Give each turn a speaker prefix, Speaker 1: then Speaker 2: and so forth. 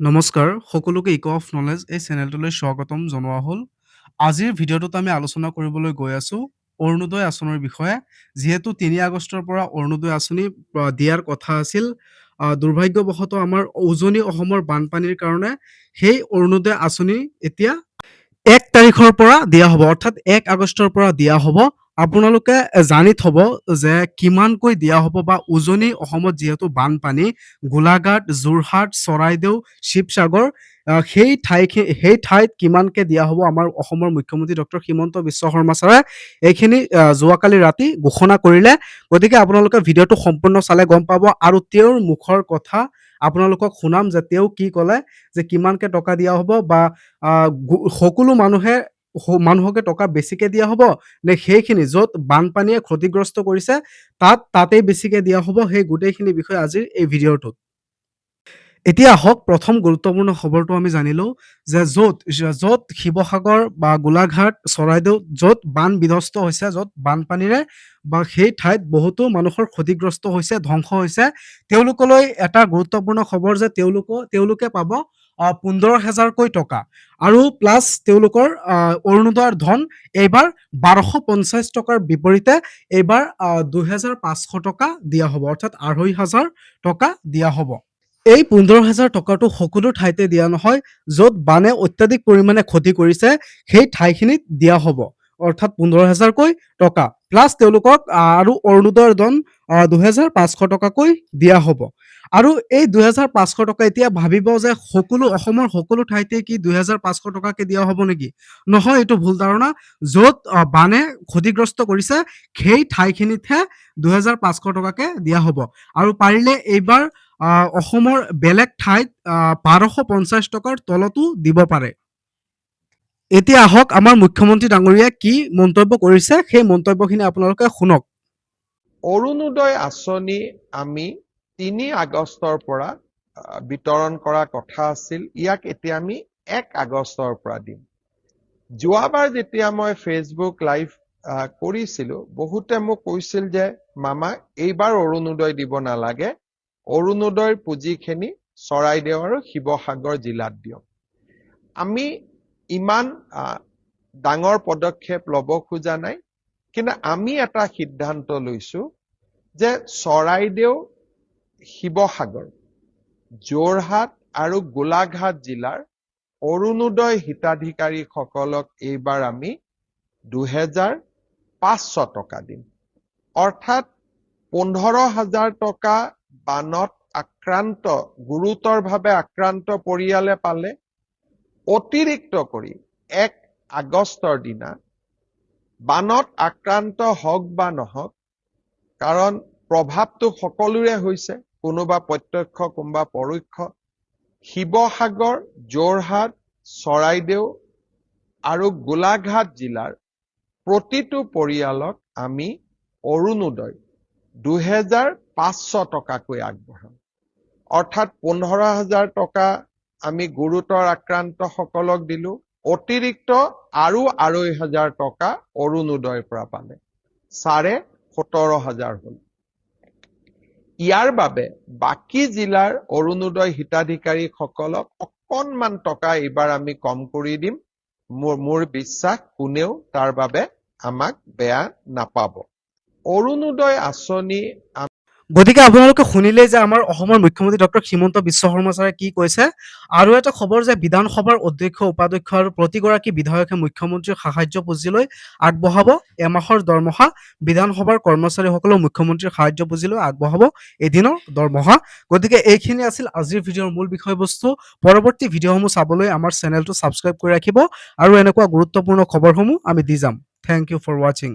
Speaker 1: নমস্কাৰ সকলোকে ইক of knowledge এই চেনেলটোলৈ স্বাগতম জনোৱা হ'ল। আজিৰ ভিডিঅ'টোত আমি আলোচনা কৰিবলৈ গৈ আছোঁ অৰুণোদয় আঁচনিৰ বিষয়ে। যিহেতু ৩ আগষ্টৰ পৰা অৰুণোদয় আঁচনি দিয়াৰ কথা আছিল। দুৰ্ভাগ্যবশতঃ আমাৰ উজনি অসমৰ বানপানীৰ কাৰণে সেই অৰুণোদয় আঁচনি এতিয়া ১ তাৰিখৰ পৰা দিয়া হ'ব, অৰ্থাৎ ১ আগষ্টৰ পৰা দিয়া হ'ব। আপোনালোকে জানি থ'ব যে কিমানকৈ দিয়া হ'ব বা উজনি অসমত যিহেতু বানপানী, গোলাঘাট, যোৰহাট, চৰাইদেউ, শিৱসাগৰ সেই ঠাইত কিমানকে দিয়া হ'ব আমাৰ অসমৰ মুখ্যমন্ত্ৰী ডক্টৰ হিমন্ত বিশ্ব শৰ্মা ছাৰে এইখিনি যোৱাকালি ৰাতি ঘোষণা কৰিলে। গতিকে আপোনালোকে ভিডিঅ'টো সম্পূৰ্ণ চালে গম পাব আৰু তেওঁৰ মুখৰ কথা আপোনালোকক শুনাম যে তেওঁ কি ক'লে, যে কিমানকে টকা দিয়া হ'ব বা সকলো মানুহকে টকা বেছিকে দিয়া হ'ব নে সেইখিনি য'ত বানপানীয়ে ক্ষতিগ্ৰস্ত কৰিছে তাতেই বেছিকে দিয়া হ'ব, সেই গোটেইখিনি বিষয়ে আজিৰ এই ভিডিঅ'টোত। এতিয়া আহক প্ৰথম গুৰুত্বপূৰ্ণ খবৰটো আমি জানি লওঁ যে য'ত শিৱসাগৰ বা গোলাঘাট, চৰাইদেউ য'ত বান বিধ্বস্ত হৈছে, য'ত বানপানীৰে বা সেই ঠাইত বহুতো মানুহৰ ক্ষতিগ্ৰস্ত হৈছে, ধ্বংস হৈছে, তেওঁলোকলৈ এটা গুৰুত্বপূৰ্ণ খবৰ যে তেওঁলোকে পাব ১৫,০০০কৈ টকা আৰু প্লাছ তেওঁলোকৰ অৰুণোদয়ৰ ধন এইবাৰ ১২৫০ টকাৰ বিপৰীতে এইবাৰ ২৫০০ টকা দিয়া হ'ব, অৰ্থাৎ ২৫০০ টকা দিয়া হ'ব। এই ১৫,০০০ টকাটো সকলো ঠাইতে দিয়া নহয়, য'ত বানে অত্যাধিক পৰিমাণে ক্ষতি কৰিছে সেই ঠাইখিনিত দিয়া হ'ব, অৰ্থাৎ ১৫,০০০কৈ টকা প্লাছ তেওঁলোকক আৰু অৰুণোদয়ৰ ধন ২৫০০ টকাকৈ দিয়া হ'ব। আৰু এই ২৫০০ টকা এতিয়া ভাবিব যে অসমৰ সকলো ঠাইতে কি ২৫০০ টকাকে দিয়া হ'ব নেকি? নহয়, এইটো ভুল ধাৰণা। য'ত বানে ক্ষতিগ্ৰস্ত কৰিছে সেই ঠাইখিনিতহে ২৫০০ টকাকে দিয়া হ'ব। আৰু পাৰিলে এইবাৰ অসমৰ বেলেগ ঠাইত ১২৫০ টকাৰ তলতো দিব পাৰে। এতিয়া আহক আমাৰ মুখ্যমন্ত্ৰী ডাঙৰীয়াই কি মন্তব্য কৰিছে, সেই মন্তব্যখিনি আপোনালোকে শুনক।
Speaker 2: অৰুণোদয় আঁচনি আমি ৩ আগষ্টৰ পৰা বিতৰণ কৰা কথা আছিল। ইয়াক এতিয়া আমি ১ আগষ্টৰ পৰা দিম। যোৱাবাৰ যেতিয়া মই ফেচবুক লাইভ কৰিছিলো, বহুতে মোক কৈছিল যে মামা এইবাৰ অৰুণোদয় দিব নালাগে, অৰুণোদয়ৰ পুঁজিখিনি চৰাইদেউ আৰু শিৱসাগৰ জিলাত দিয়ক। আমি ইমান ডাঙৰ পদক্ষেপ ল'ব খোজা নাই, কিন্তু আমি এটা সিদ্ধান্ত লৈছো যে চৰাইদেউ, শিৱসাগৰ, যোৰহাট আৰু গোলাঘাট জিলাৰ অৰুণোদয় হিতাধিকাৰীসকলক এইবাৰ আমি ২৫০০ টকা দিম, অৰ্থাৎ ১৫,০০০ টকা বানত গুৰুতৰভাৱে আক্ৰান্ত পৰিয়ালে পালে। অতিৰিক্ত কৰি ১ আগষ্টৰ দিনা বানত আক্ৰান্ত হওক বা নহওক, কাৰণ প্ৰভাৱটো সকলোৰে হৈছে, কোনোবা প্ৰত্যক্ষ কোনোবা পৰোক্ষ, শিৱসাগৰ, যোৰহাট, চৰাইদেউ আৰু গোলাঘাট জিলাৰ প্ৰতিটো পৰিয়ালক আমি অৰুণোদয় ২৫০০ টকাকৈ আগবঢ়াম, অৰ্থাৎ ১৫,০০০ টকা আমি গুৰুতৰ আক্ৰান্তসকলক দিলো, অতিৰিক্ত আৰু ২৫০০ টকা অৰুণোদয়ৰ পৰা পালে, ১৭,৫০০ হ'ল। ইয়াৰ বাবে বাকী জিলাৰ অৰুণোদয় হিতাধিকাৰীসকলক অকণমান টকা এইবাৰ আমি কম কৰি দিম। মোৰ বিশ্বাস কোনেও তাৰ বাবে আমাক বেয়া নাপাব। অৰুণোদয় আঁচনি
Speaker 1: গতিকে আপোনালোকে শুনিলেই যে আমাৰ অসমৰ মুখ্যমন্ত্ৰী ডক্টৰ হিমন্ত বিশ্ব শৰ্মা ছাৰে কি কৈছে। আৰু এটা খবৰ যে বিধানসভাৰ অধ্যক্ষ, উপাধ্যক্ষ আৰু প্ৰতিগৰাকী বিধায়কে মুখ্যমন্ত্ৰীৰ সাহায্য পুঁজিলৈ আগবঢ়াব এমাহৰ দৰমহা। বিধানসভাৰ কৰ্মচাৰীসকলেও মুখ্যমন্ত্ৰীৰ সাহায্য পুঁজিলৈ আগবঢ়াব এদিনৰ দৰমহা। গতিকে এইখিনি আছিল আজিৰ ভিডিঅ'ৰ মূল বিষয়বস্তু। পৰৱৰ্তী ভিডিঅ'সমূহ চাবলৈ আমাৰ চেনেলটো ছাবস্ক্ৰাইব কৰি ৰাখিব আৰু এনেকুৱা গুৰুত্বপূৰ্ণ খবৰসমূহ আমি দি যাম। থেংক ইউ ফৰ ৱাচিং।